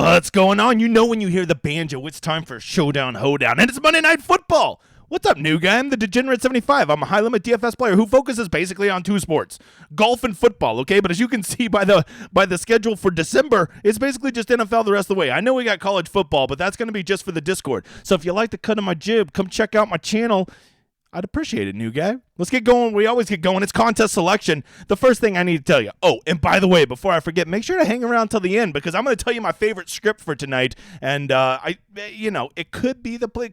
What's going on? You know when you hear the banjo, it's time for Showdown, Hoedown, and it's Monday Night Football. What's up, new guy? I'm the Degenerate 75. I'm a high-limit DFS player who focuses basically on two sports, golf and football, okay? But as you can see by the schedule for December, it's basically just NFL the rest of the way. I know we got college football, but that's going to be just for the Discord. So if you like the cut of my jib, come check out my channel. I'd appreciate it, new guy. Let's get going. We always get going. It's contest selection. The first thing I need to tell you. Oh, and by the way, before I forget, make sure to hang around till the end because I'm going to tell you my favorite script for tonight. And it could be the play.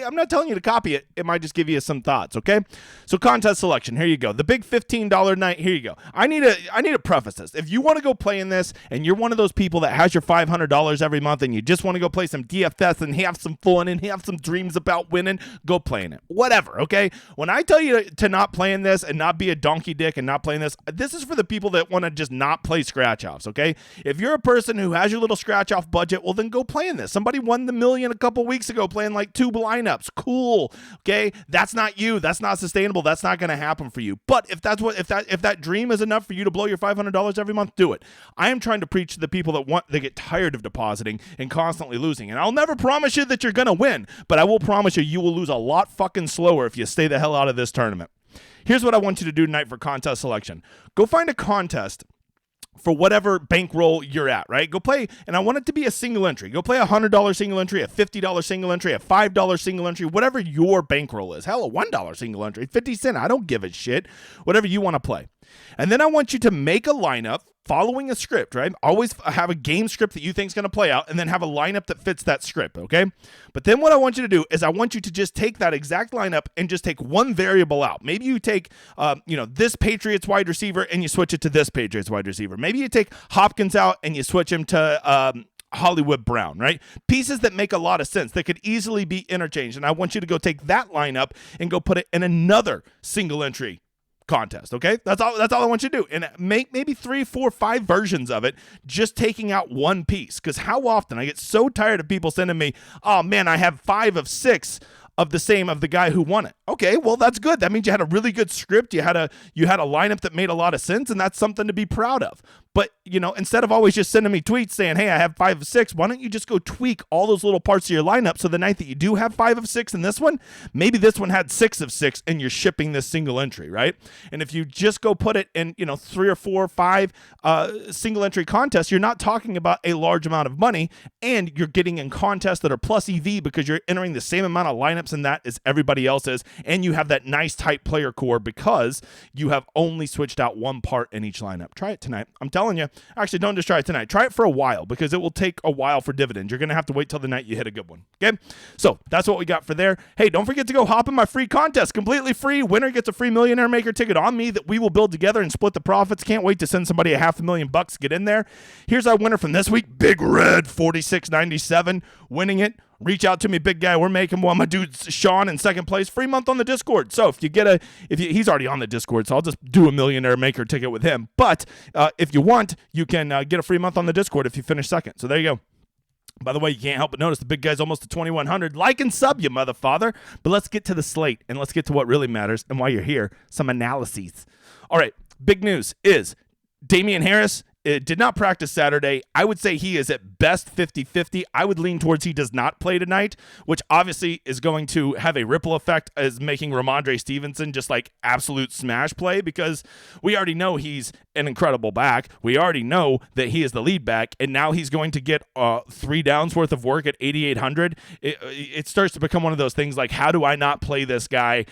I'm not telling you to copy it. It might just give you some thoughts. Okay. So contest selection. Here you go. The big $15 night. Here you go. I need to preface this. If you want to go play in this, and you're one of those people that has your $500 every month, and you just want to go play some DFS and have some fun and have some dreams about winning, go play in it. Whatever. Okay. When I tell you to not play in this and not be a donkey dick and not playing this is for the people that want to just not play scratch offs, okay? If you're a person who has your little scratch off budget, well then go play in this. Somebody won the million a couple weeks ago playing like two lineups. Cool. Okay? That's not you. That's not sustainable. That's not going to happen for you. But if that dream is enough for you to blow your $500 every month, do it. I am trying to preach to the people that get tired of depositing and constantly losing. And I'll never promise you that you're going to win, but I will promise you will lose a lot fucking slower if you stay the hell out of this tournament. Here's what I want you to do tonight for contest selection. Go find a contest for whatever bankroll you're at, right? Go play, and I want it to be a single entry. Go play a $100 single entry, a $50 single entry, a $5 single entry, whatever your bankroll is. Hell, a $1 single entry, 50 cents. I don't give a shit. Whatever you want to play. And then I want you to make a lineup following a script, right? Always have a game script that you think is going to play out and then have a lineup that fits that script, okay? But then what I want you to do is I want you to just take that exact lineup and just take one variable out. Maybe you take, this Patriots wide receiver and you switch it to this Patriots wide receiver. Maybe you take Hopkins out and you switch him to Hollywood Brown, right? Pieces that make a lot of sense that could easily be interchanged. And I want you to go take that lineup and go put it in another single entry contest, okay? That's all I want you to do. And make maybe 3, 4, 5 versions of it, just taking out one piece. Because how often I get so tired of people sending me, oh man, I have 5 of 6 of the guy who won it. Okay, well that's good. That means you had a really good script. You had a lineup that made a lot of sense, and that's something to be proud of. But, instead of always just sending me tweets saying, hey, I have 5 of 6, why don't you just go tweak all those little parts of your lineup so the night that you do have 5 of 6 in this one, maybe this one had 6 of 6 and you're shipping this single entry, right? And if you just go put it in, 3 or 4 or 5 single entry contests, you're not talking about a large amount of money, and you're getting in contests that are plus EV because you're entering the same amount of lineups in that as everybody else is, and you have that nice tight player core because you have only switched out one part in each lineup. Try it tonight. I'm telling you. Actually, don't just try it tonight. Try it for a while because it will take a while for dividends. You're going to have to wait till the night you hit a good one. Okay? So that's what we got for there. Hey, don't forget to go hop in my free contest. Completely free. Winner gets a free Millionaire Maker ticket on me that we will build together and split the profits. Can't wait to send somebody $500,000 to get in there. Here's our winner from this week. Big Red 4697 winning it. Reach out to me, big guy. We're making one. My dude Sean in second place. Free month on the Discord. So if you get he's already on the Discord, so I'll just do a Millionaire Maker ticket with him. But if you want, you can get a free month on the Discord if you finish second. So there you go. By the way, you can't help but notice the big guy's almost to 2,100. Like and sub, you mother father. But let's get to the slate, and let's get to what really matters. And while you're here, some analyses. All right, big news is Damian Harris did not practice Saturday. I would say he is at best 50-50. I would lean towards he does not play tonight, which obviously is going to have a ripple effect as making Ramondre Stevenson just like absolute smash play because we already know he's an incredible back. We already know that he is the lead back, and now he's going to get 3 downs worth of work at 8,800. It starts to become one of those things like, how do I not play this guy?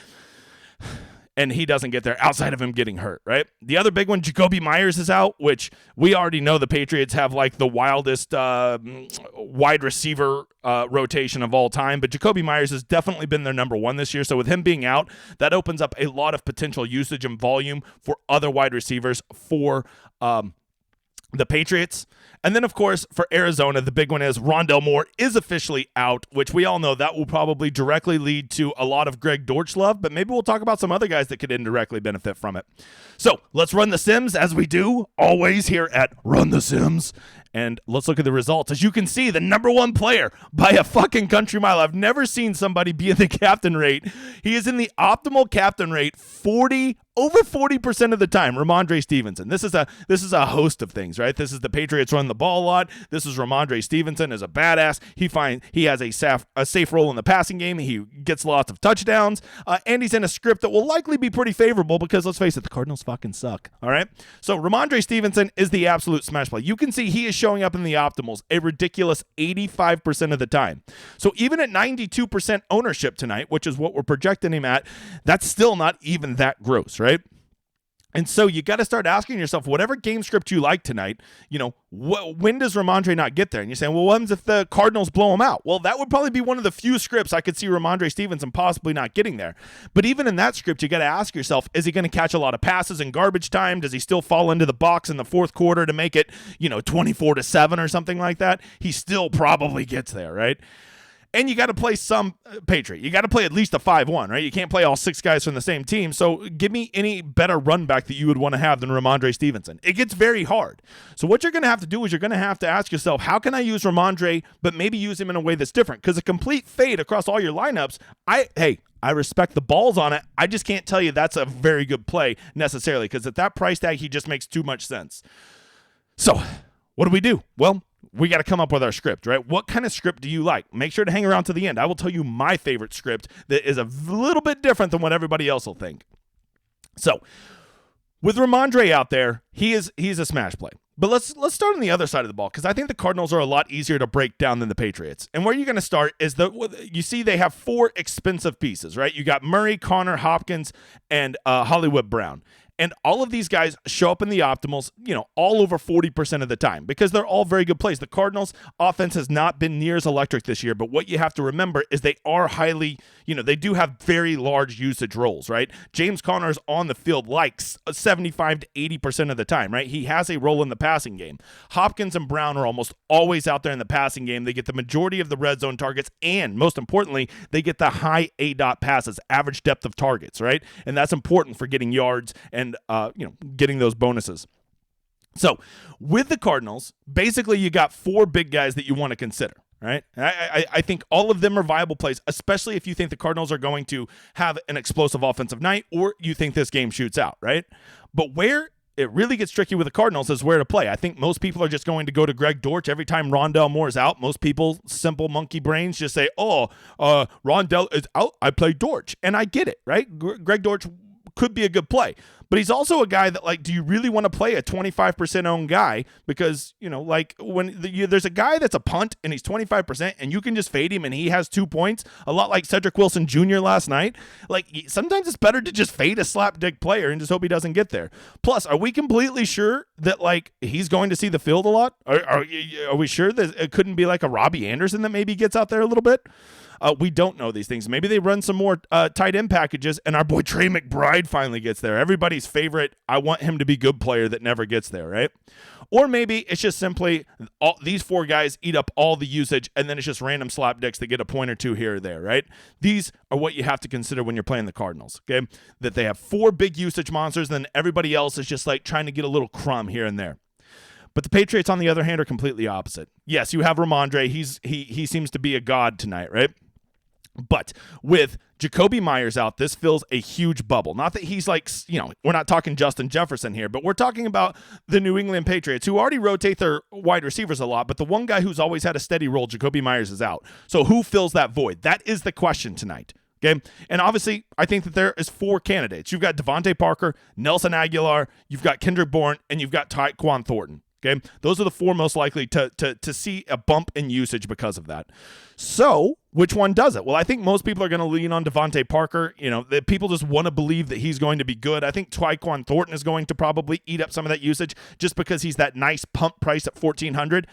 And he doesn't get there outside of him getting hurt, right? The other big one, Jacoby Myers is out, which we already know the Patriots have like the wildest wide receiver rotation of all time. But Jacoby Myers has definitely been their number one this year. So with him being out, that opens up a lot of potential usage and volume for other wide receivers for the Patriots. And then, of course, for Arizona, the big one is Rondell Moore is officially out, which we all know that will probably directly lead to a lot of Greg Dortch love, but maybe we'll talk about some other guys that could indirectly benefit from it. So let's run the Sims as we do always here at Run the Sims. And let's look at the results. As you can see, the number one player by a fucking country mile. I've never seen somebody be in the captain rate. He is in the optimal captain rate over 40% of the time. Ramondre Stevenson. This is a host of things, right? This is the Patriots run the ball a lot. This is Ramondre Stevenson is a badass. He has a safe role in the passing game. He gets lots of touchdowns, and he's in a script that will likely be pretty favorable because let's face it, the Cardinals fucking suck. All right. So Ramondre Stevenson is the absolute smash play. You can see he is showing up in the optimals a ridiculous 85% of the time. So even at 92% ownership tonight, which is what we're projecting him at, that's still not even that gross, right? And so you got to start asking yourself, whatever game script you like tonight, when does Ramondre not get there? And you're saying, well, what if the Cardinals blow him out? Well, that would probably be one of the few scripts I could see Ramondre Stevenson possibly not getting there. But even in that script, you got to ask yourself, is he going to catch a lot of passes in garbage time? Does he still fall into the box in the fourth quarter to make it, 24-7 or something like that? He still probably gets there, right? And you got to play some Patriot. You got to play at least a 5-1, right? You can't play all 6 guys from the same team. So give me any better run back that you would want to have than Ramondre Stevenson. It gets very hard. So what you're going to have to do is you're going to have to ask yourself, how can I use Ramondre, but maybe use him in a way that's different? Because a complete fade across all your lineups, I respect the balls on it. I just can't tell you that's a very good play necessarily, because at that price tag, he just makes too much sense. So what do? Well, we got to come up with our script, right? What kind of script do you like? Make sure to hang around to the end. I will tell you my favorite script that is a little bit different than what everybody else will think. So with Ramondre out there, he's a smash play. But let's start on the other side of the ball, because I think the Cardinals are a lot easier to break down than the Patriots. And where you're going to start is you see they have 4 expensive pieces, right? You got Murray, Connor, Hopkins, and Hollywood Brown. And all of these guys show up in the optimals, all over 40% of the time, because they're all very good plays. The Cardinals offense has not been near as electric this year, but what you have to remember is they are highly, they do have very large usage roles, right? James Conner is on the field like 75 to 80% of the time, right? He has a role in the passing game. Hopkins and Brown are almost always out there in the passing game. They get the majority of the red zone targets, and most importantly, they get the high ADOT passes, average depth of targets, right? And that's important for getting yards and getting those bonuses. So with the Cardinals, basically you got 4 big guys that you want to consider, right? I think all of them are viable plays, especially if you think the Cardinals are going to have an explosive offensive night, or you think this game shoots out, right? But where it really gets tricky with the Cardinals is where to play. I think most people are just going to go to Greg Dortch every time Rondale Moore's out. Most people, simple monkey brains, just say, Rondale is out, I play Dortch. And I get it, right? Greg Dortch could be a good play. But he's also a guy that, do you really want to play a 25% owned guy? Because, when there's a guy that's a punt and he's 25% and you can just fade him and he has 2 points, a lot like Cedric Wilson Jr. last night, sometimes it's better to just fade a slapdick player and just hope he doesn't get there. Plus, are we completely sure that, he's going to see the field a lot? Are we sure that it couldn't be a Robbie Anderson that maybe gets out there a little bit? We don't know these things. Maybe they run some more tight end packages, and our boy Trey McBride finally gets there. Everybody's favorite, I want him to be good player that never gets there, right? Or maybe it's just simply these 4 guys eat up all the usage, and then it's just random slapdicks that get a point or 2 here or there, right? These are what you have to consider when you're playing the Cardinals, okay? That they have 4 big usage monsters, and then everybody else is just trying to get a little crumb here and there. But the Patriots, on the other hand, are completely opposite. Yes, you have Ramondre. He seems to be a god tonight, right? But with Jacoby Myers out, this fills a huge bubble. Not that he's we're not talking Justin Jefferson here, but we're talking about the New England Patriots, who already rotate their wide receivers a lot, but the one guy who's always had a steady role, Jacoby Myers, is out. So who fills that void? That is the question tonight. Okay. And obviously, I think that there is 4 candidates. You've got Devontae Parker, Nelson Aguilar, you've got Kendrick Bourne, and you've got Tyquan Thornton. Okay, those are the 4 most likely to see a bump in usage because of that. So, which one does it? Well, I think most people are going to lean on Devontae Parker. That people just want to believe that he's going to be good. I think Tyquan Thornton is going to probably eat up some of that usage just because he's that nice pump price at $1,400.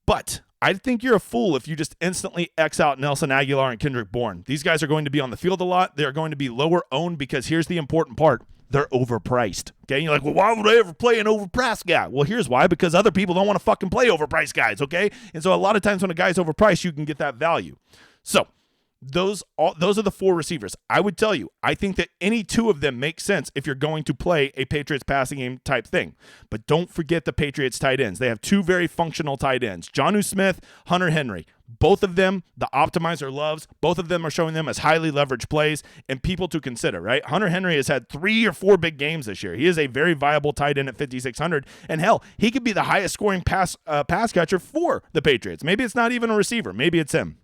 But I think you're a fool if you just instantly X out Nelson Aguilar and Kendrick Bourne. These guys are going to be on the field a lot. They're going to be lower owned because here's the important part. They're overpriced. Okay, you're like, well, why would I ever play an overpriced guy? Well, here's why: because other people don't want to fucking play overpriced guys. Okay, and so a lot of times when a guy's overpriced, you can get that value. So those are the four receivers. I would tell you, I think that any two of them make sense if you're going to play a Patriots passing game type thing. But don't forget the Patriots tight ends. They have two very functional tight ends, Jonnu Smith, Hunter Henry. Both of them, the optimizer loves. Both of them are showing them as highly leveraged plays and people to consider, right? Hunter Henry has had 3 or 4 big games this year. He is a very viable tight end at 5,600. And hell, he could be the highest scoring pass catcher for the Patriots. Maybe it's not even a receiver. Maybe it's him.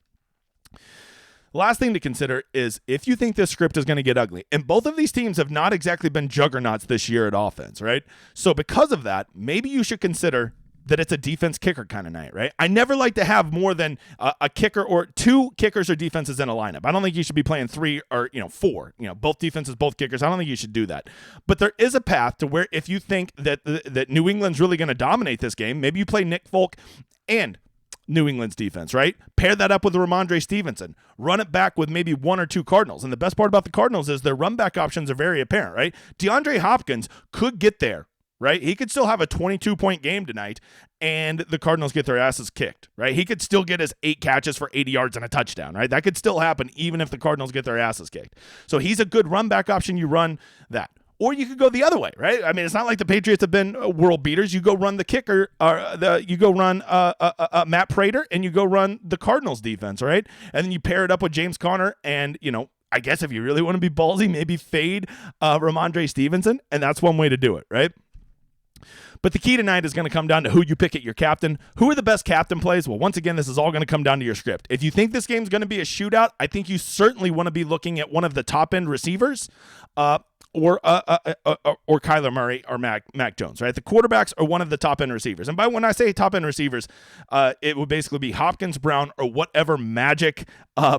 Last thing to consider is if you think this script is going to get ugly, and both of these teams have not exactly been juggernauts this year at offense, right? So because of that, maybe you should consider that it's a defense kicker kind of night, right? I never like to have more than a kicker or 2 kickers or defenses in a lineup. I don't think you should be playing 3 or 4, both defenses, both kickers. I don't think you should do that. But there is a path to where if you think that New England's really going to dominate this game, maybe you play Nick Folk and New England's defense, right? Pair that up with Ramondre Stevenson. Run it back with maybe 1 or 2 Cardinals. And the best part about the Cardinals is their run back options are very apparent, right? DeAndre Hopkins could get there, right? He could still have a 22-point game tonight, and the Cardinals get their asses kicked, right? He could still get his 8 catches for 80 yards and a touchdown, right? That could still happen even if the Cardinals get their asses kicked. So he's a good run back option. You run that. Or you could go the other way, right? I mean, it's not like the Patriots have been world beaters. You go run the kicker, you go run Matt Prater, and you go run the Cardinals defense, right? And then you pair it up with James Conner, and I guess if you really want to be ballsy, maybe fade Ramondre Stevenson, and that's one way to do it, right? But the key tonight is going to come down to who you pick at your captain. Who are the best captain plays? Well, once again, this is all going to come down to your script. If you think this game's going to be a shootout, I think you certainly want to be looking at one of the top-end receivers, or Kyler Murray or Mac Jones, right? The quarterbacks are one of the top-end receivers. And when I say top-end receivers, it would basically be Hopkins, Brown, or whatever magic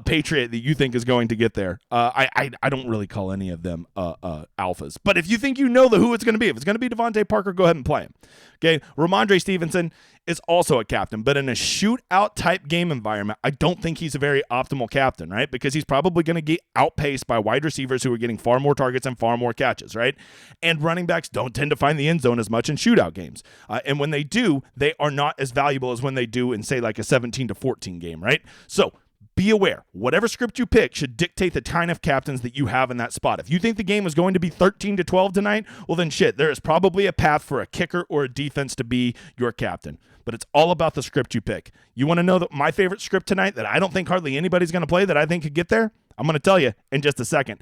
Patriot that you think is going to get there. I don't really call any of them alphas. But if you think who it's going to be, if it's going to be Devontae Parker, go ahead and play him. Okay, Ramondre Stevenson is also a captain, but in a shootout type game environment, I don't think he's a very optimal captain, right? Because he's probably going to get outpaced by wide receivers who are getting far more targets and far more catches, right? And running backs don't tend to find the end zone as much in shootout games. And when they do, they are not as valuable as when they do in, say, like a 17-14 game, right? So be aware, whatever script you pick should dictate the kind of captains that you have in that spot. If you think the game is going to be 13-12 tonight, well then shit, there is probably a path for a kicker or a defense to be your captain. But it's all about the script you pick. You want to know my favorite script tonight that I don't think hardly anybody's going to play that I think could get there? I'm going to tell you in just a second.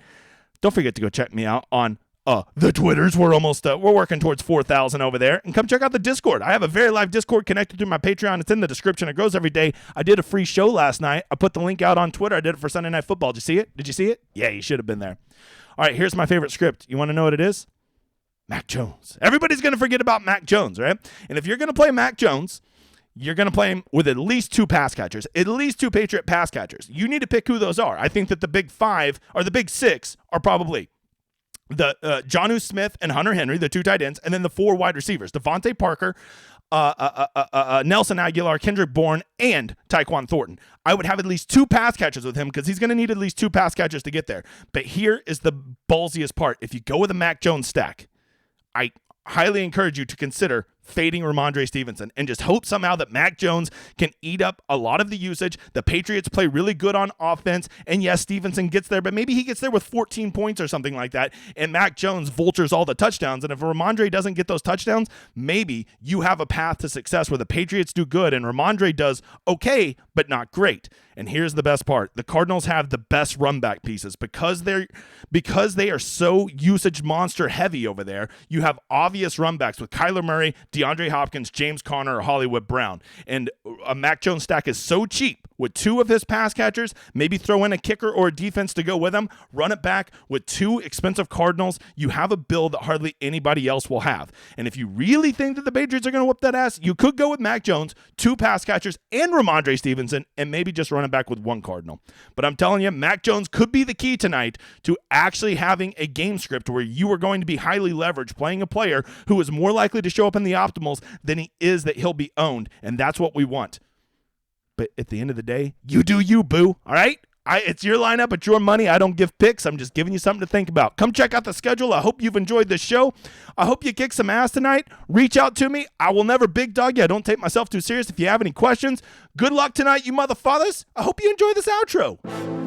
Don't forget to go check me out on the Twitters. We're working towards 4,000 over there. And come check out the Discord. I have a very live Discord connected to my Patreon. It's in the description. It grows every day. I did a free show last night. I put the link out on Twitter. I did it for Sunday Night Football. Did you see it? Did you see it? Yeah, you should have been there. All right, here's my favorite script. You want to know what it is? Mac Jones. Everybody's going to forget about Mac Jones, right? And if you're going to play Mac Jones, you're going to play him with at least 2 pass catchers, at least 2 Patriot pass catchers. You need to pick who those are. I think that the big 5 or the big 6 are probably the Jonnu Smith and Hunter Henry, the 2 tight ends, and then the 4 wide receivers, Devontae Parker, Nelson Aguilar, Kendrick Bourne, and Tyquan Thornton. I would have at least 2 pass catchers with him because he's going to need at least 2 pass catchers to get there. But here is the ballsiest part. If you go with a Mac Jones stack, I highly encourage you to consider fading Ramondre Stevenson and just hope somehow that Mac Jones can eat up a lot of the usage. The Patriots play really good on offense, and yes, Stevenson gets there, but maybe he gets there with 14 points or something like that, and Mac Jones vultures all the touchdowns, and if Ramondre doesn't get those touchdowns, maybe you have a path to success where the Patriots do good and Ramondre does okay, but not great. And here's the best part. The Cardinals have the best run back pieces because they are so usage monster heavy over there. You have obvious run backs with Kyler Murray, DeAndre Hopkins, James Conner, or Hollywood Brown. And a Mac Jones stack is so cheap with 2 of his pass catchers, maybe throw in a kicker or a defense to go with him, run it back with 2 expensive Cardinals. You have a build that hardly anybody else will have. And if you really think that the Patriots are going to whoop that ass, you could go with Mac Jones, 2 pass catchers, and Ramondre Stevenson, and maybe just run it back with 1 Cardinal. But I'm telling you, Mac Jones could be the key tonight to actually having a game script where you are going to be highly leveraged playing a player who is more likely to show up in the optimals than he is that he'll be owned, and that's what we want. But at the end of the day, you do you, boo, all right? It's your lineup, it's your money. I don't give picks. I'm just giving you something to think about. Come check out the schedule. I hope you've enjoyed this show. I hope you kick some ass tonight. Reach out to me. I will never big dog you. I don't take myself too serious. If you have any questions, good luck tonight, you motherfathers. I hope you enjoy this outro.